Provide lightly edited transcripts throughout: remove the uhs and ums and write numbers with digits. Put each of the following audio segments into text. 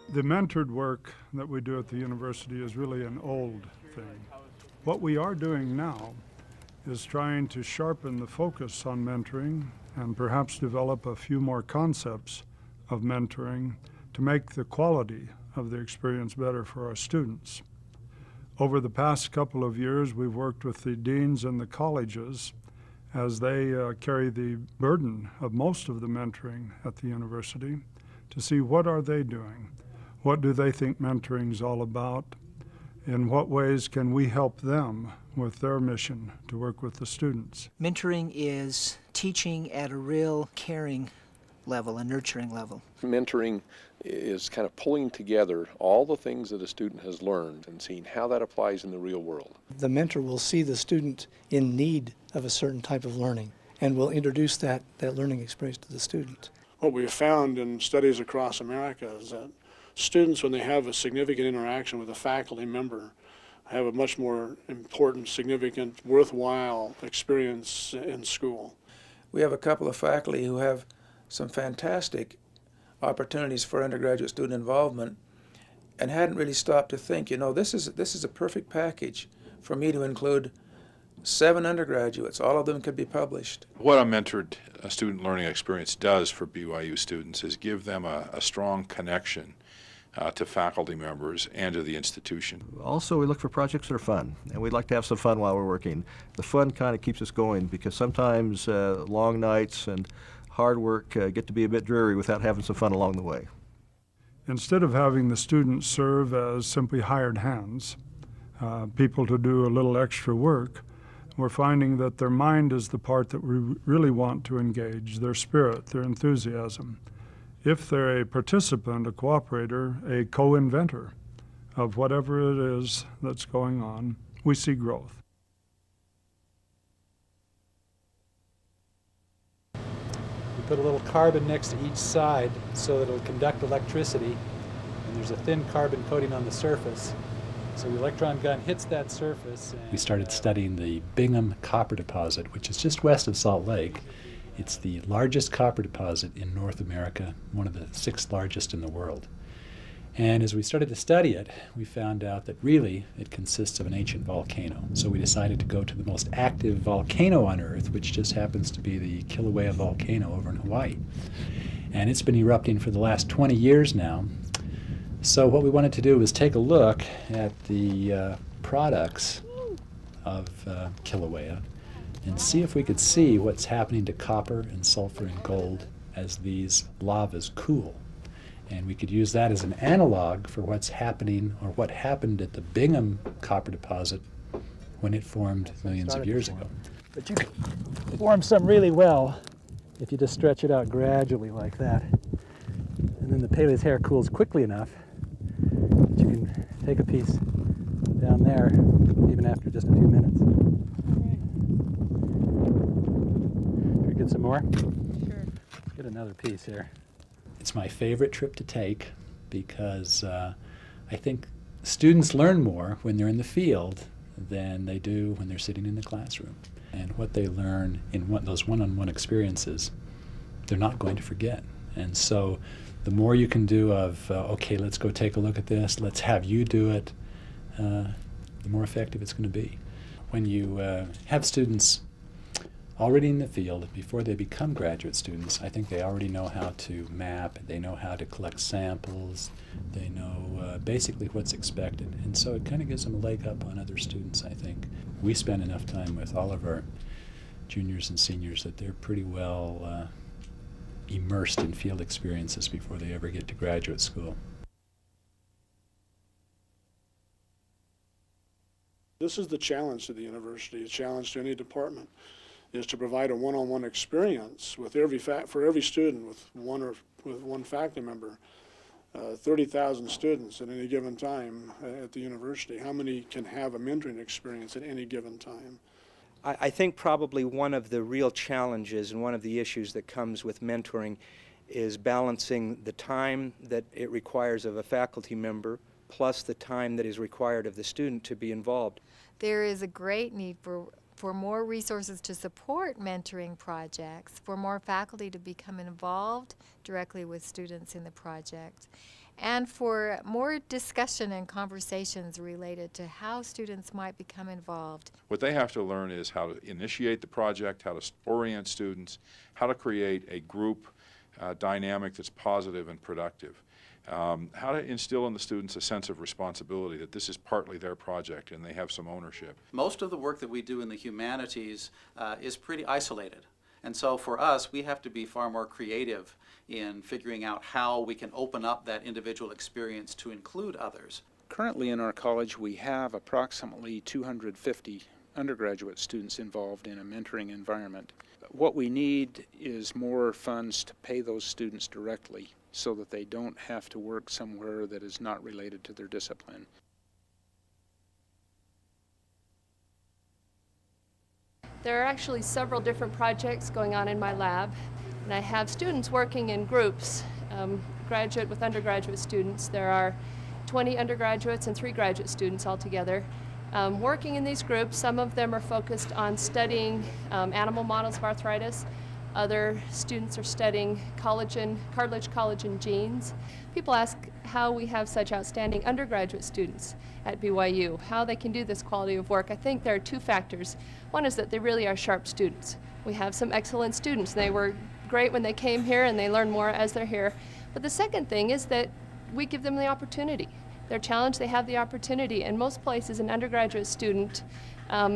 The mentored work that we do at the university is really an old thing. What we are doing now is trying to sharpen the focus on mentoring and perhaps develop a few more concepts of mentoring to make the quality of the experience better for our students. Over the past couple of years, we've worked with the deans and the colleges as they carry the burden of most of the mentoring at the university to see what are they doing. What do they think mentoring is all about? In what ways can we help them with their mission to work with the students? Mentoring is teaching at a real caring level, a nurturing level. Mentoring is kind of pulling together all the things that a student has learned and seeing how that applies in the real world. The mentor will see the student in need of a certain type of learning and will introduce that learning experience to the student. What we have found in studies across America is that students, when they have a significant interaction with a faculty member, have a much more important, significant, worthwhile experience in school. We have a couple of faculty who have some fantastic opportunities for undergraduate student involvement and hadn't really stopped to think, this is a perfect package for me to include 7 undergraduates. All of them could be published. What a mentored student learning experience does for BYU students is give them a strong connection to faculty members and to the institution. Also, we look for projects that are fun, and we'd like to have some fun while we're working. The fun kind of keeps us going because sometimes long nights and hard work get to be a bit dreary without having some fun along the way. Instead of having the students serve as simply hired hands, people to do a little extra work, we're finding that their mind is the part that we really want to engage, their spirit, their enthusiasm. If they're a participant, a cooperator, a co-inventor of whatever it is that's going on, we see growth. We put a little carbon next to each side so that it'll conduct electricity, and there's a thin carbon coating on the surface. So the electron gun hits that surface. We started studying the Bingham copper deposit, which is just west of Salt Lake. It's the largest copper deposit in North America, one of the 6th largest in the world. And as we started to study it, we found out that really it consists of an ancient volcano. So we decided to go to the most active volcano on Earth, which just happens to be the Kilauea volcano over in Hawaii. And it's been erupting for the last 20 years now. So what we wanted to do was take a look at the products of Kilauea and see if we could see what's happening to copper and sulfur and gold as these lavas cool. And we could use that as an analog for what's happening or what happened at the Bingham copper deposit when it formed millions of years ago. But you can form some really well if you just stretch it out gradually like that. And then the Pele's hair cools quickly enough that you can take a piece down there even after just a few minutes. Should we get some more? Sure. Let's get another piece here. It's my favorite trip to take because I think students learn more when they're in the field than they do when they're sitting in the classroom. And what they learn in those one-on-one experiences, they're not going to forget. And so the more you can do of, okay, let's go take a look at this, let's have you do it, the more effective it's going to be. When you have students already in the field, before they become graduate students, I think they already know how to map, they know how to collect samples, they know basically what's expected. And so it kind of gives them a leg up on other students, I think. We spend enough time with all of our juniors and seniors that they're pretty well immersed in field experiences before they ever get to graduate school. This is the challenge to the university, a challenge to any department, is to provide a one-on-one experience with for every student with one faculty member. 30,000 students at any given time at the university. How many can have a mentoring experience at any given time? I think probably one of the real challenges and one of the issues that comes with mentoring is balancing the time that it requires of a faculty member plus the time that is required of the student to be involved. There is a great need for for more resources to support mentoring projects, for more faculty to become involved directly with students in the project, and for more discussion and conversations related to how students might become involved. What they have to learn is how to initiate the project, how to orient students, how to create a group dynamic that's positive and productive. How to instill in the students a sense of responsibility that this is partly their project and they have some ownership. Most of the work that we do in the humanities is pretty isolated. And so for us, we have to be far more creative in figuring out how we can open up that individual experience to include others. Currently in our college, we have approximately 250 undergraduate students involved in a mentoring environment. What we need is more funds to pay those students directly so that they don't have to work somewhere that is not related to their discipline. There are actually several different projects going on in my lab, and I have students working in groups, graduate with undergraduate students. There are 20 undergraduates and 3 graduate students altogether. Working in these groups, some of them are focused on studying animal models of arthritis. Other students are studying cartilage collagen genes. People ask how we have such outstanding undergraduate students at BYU, how they can do this quality of work. I think there are 2 factors. One is that they really are sharp students. We have some excellent students. They were great when they came here and they learn more as they're here. But the second thing is that we give them the opportunity. They're challenged, they have the opportunity. In most places, an undergraduate student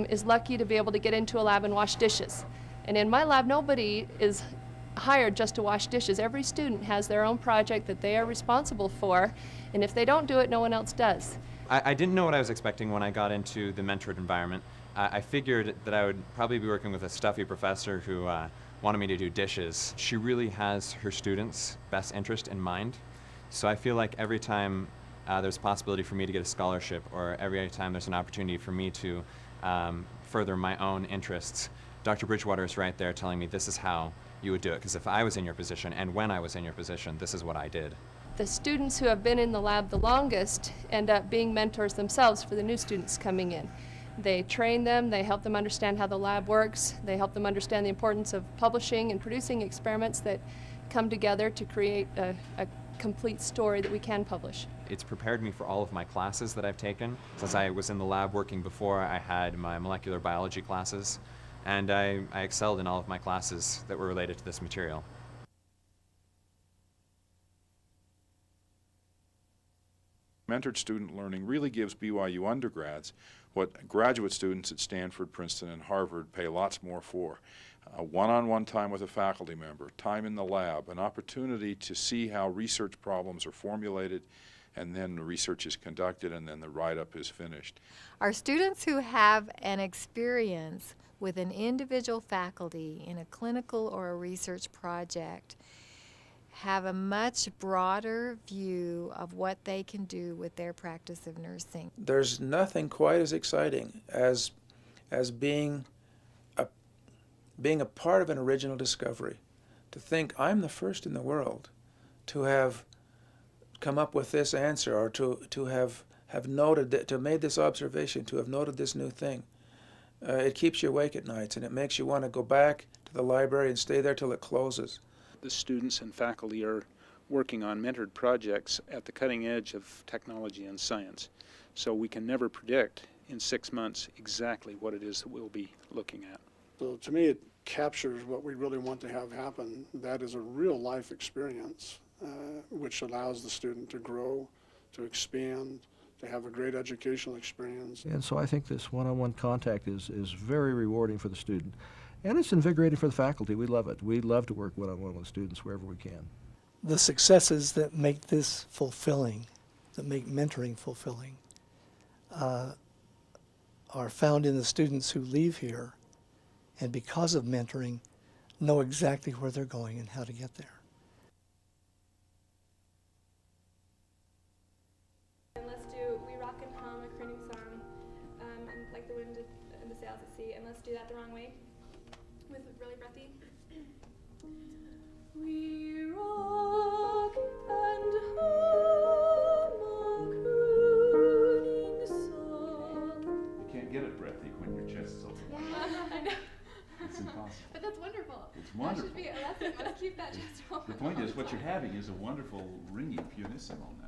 is lucky to be able to get into a lab and wash dishes. And in my lab, nobody is hired just to wash dishes. Every student has their own project that they are responsible for, and if they don't do it, no one else does. I didn't know what I was expecting when I got into the mentored environment. I figured that I would probably be working with a stuffy professor who wanted me to do dishes. She really has her students' best interest in mind, so I feel like every time there's a possibility for me to get a scholarship, or every time there's an opportunity for me to further my own interests, Dr. Bridgewater is right there telling me this is how you would do it, because if I was in your position and when I was in your position, this is what I did. The students who have been in the lab the longest end up being mentors themselves for the new students coming in. They train them, they help them understand how the lab works, they help them understand the importance of publishing and producing experiments that come together to create a complete story that we can publish. It's prepared me for all of my classes that I've taken. Since I was in the lab working before, I had my molecular biology classes, and I excelled in all of my classes that were related to this material. Mentored student learning really gives BYU undergrads what graduate students at Stanford, Princeton, and Harvard pay lots more for. One-on-one time with a faculty member, time in the lab, an opportunity to see how research problems are formulated, and then the research is conducted, and then the write-up is finished. Our students who have an experience with an individual faculty in a clinical or a research project have a much broader view of what they can do with their practice of nursing. There's nothing quite as exciting as being a part of an original discovery. To think I'm the first in the world to have come up with this answer, or to have noted that, to have made this observation, to have noted this new thing. It keeps you awake at nights, and it makes you want to go back to the library and stay there till it closes. The students and faculty are working on mentored projects at the cutting edge of technology and science. So we can never predict in 6 months exactly what it is that we'll be looking at. So to me, it captures what we really want to have happen. That is a real life experience, which allows the student to grow, to expand, to have a great educational experience. And so I think this one-on-one contact is very rewarding for the student. And it's invigorating for the faculty. We love it. We love to work one-on-one with students wherever we can. The successes that make this fulfilling, that make mentoring fulfilling, are found in the students who leave here, and because of mentoring, know exactly where they're going and how to get there. And let's do We Rock and Hum, a crooning song, and like the wind and the sails at sea, and let's do that the wrong way. With really breathy. We rock and hum a crooning song. You can't get it breathy when your chest is open. keep that just a moment. The point is, what you're having is a wonderful ringing pianissimo now.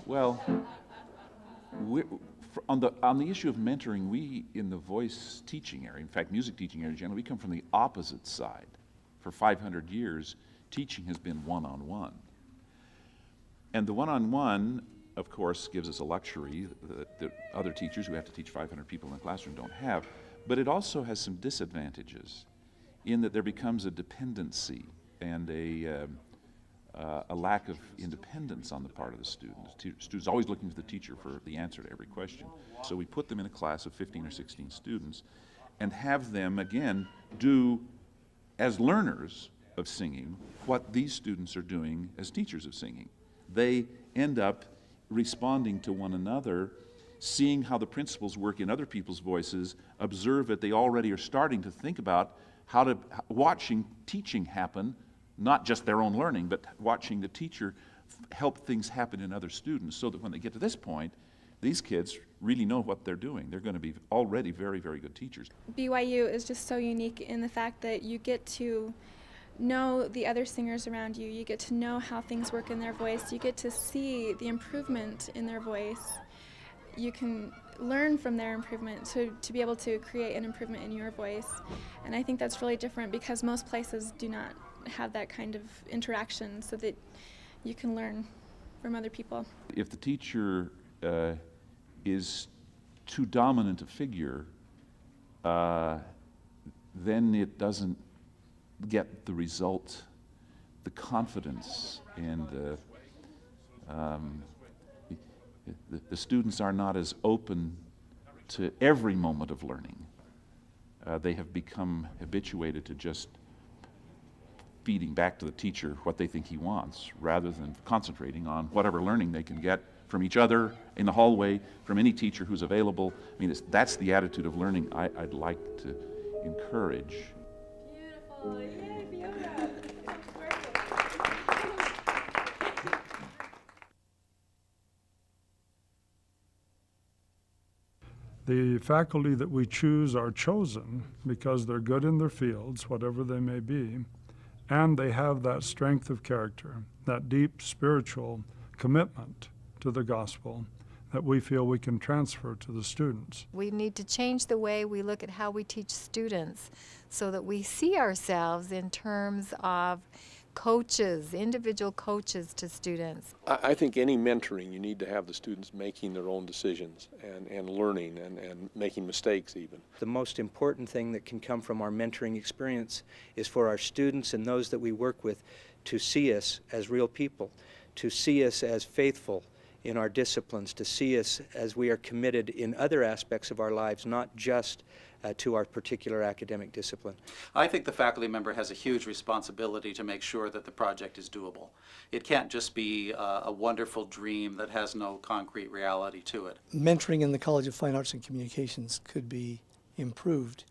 Well, on the issue of mentoring, we in the voice teaching area, in fact, music teaching area generally, we come from the opposite side. For 500 years, teaching has been one-on-one. And the one-on-one, of course, gives us a luxury that other teachers who have to teach 500 people in the classroom don't have, but it also has some disadvantages in that there becomes a dependency and a lack of independence on the part of the students. Students always looking to the teacher for the answer to every question. So we put them in a class of 15 or 16 students and have them, again, do, as learners of singing, what these students are doing as teachers of singing. They end up responding to one another, seeing how the principles work in other people's voices, observe it. They already are starting to think about how to, watching teaching happen, not just their own learning, but watching the teacher help things happen in other students, so that when they get to this point, these kids really know what they're doing. They're going to be already very, very good teachers. BYU is just so unique in the fact that you get to know the other singers around you. You get to know how things work in their voice. You get to see the improvement in their voice. You can learn from their improvement to be able to create an improvement in your voice. And I think that's really different because most places do not have that kind of interaction so that you can learn from other people. If the teacher is too dominant a figure, then it doesn't get the result, the confidence, and the students are not as open to every moment of learning. They have become habituated to just feeding back to the teacher what they think he wants, rather than concentrating on whatever learning they can get from each other, in the hallway, from any teacher who's available. I mean, that's the attitude of learning I'd like to encourage. Beautiful. Yay, Fiona. The faculty that we choose are chosen because they're good in their fields, whatever they may be, and they have that strength of character, that deep spiritual commitment to the gospel that we feel we can transfer to the students. We need to change the way we look at how we teach students so that we see ourselves in terms of coaches, individual coaches to students. I think any mentoring, you need to have the students making their own decisions and learning and making mistakes even. The most important thing that can come from our mentoring experience is for our students and those that we work with to see us as real people, to see us as faithful in our disciplines, to see us as we are committed in other aspects of our lives, not just to our particular academic discipline. I think the faculty member has a huge responsibility to make sure that the project is doable. It can't just be a wonderful dream that has no concrete reality to it. Mentoring in the College of Fine Arts and Communications could be improved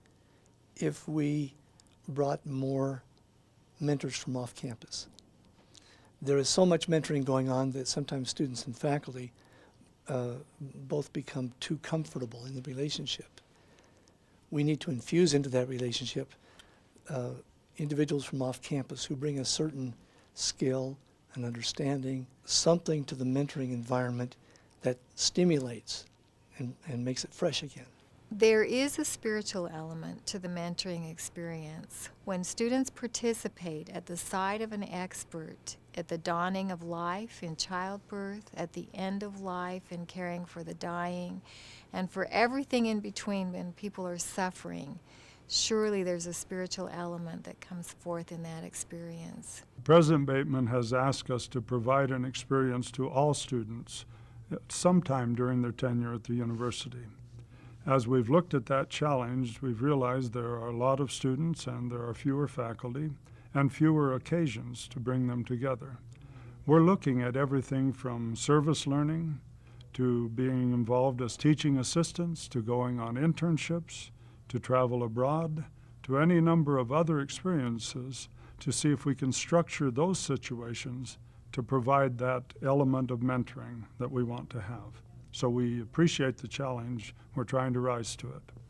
if we brought more mentors from off campus. There is so much mentoring going on that sometimes students and faculty both become too comfortable in the relationship. We need to infuse into that relationship individuals from off campus who bring a certain skill and understanding, something to the mentoring environment that stimulates and makes it fresh again. There is a spiritual element to the mentoring experience. When students participate at the side of an expert at the dawning of life in childbirth, at the end of life in caring for the dying, and for everything in between when people are suffering, surely there's a spiritual element that comes forth in that experience. President Bateman has asked us to provide an experience to all students at some time during their tenure at the university. As we've looked at that challenge, we've realized there are a lot of students and there are fewer faculty and fewer occasions to bring them together. We're looking at everything from service learning to being involved as teaching assistants, to going on internships, to travel abroad, to any number of other experiences to see if we can structure those situations to provide that element of mentoring that we want to have. So we appreciate the challenge. We're trying to rise to it.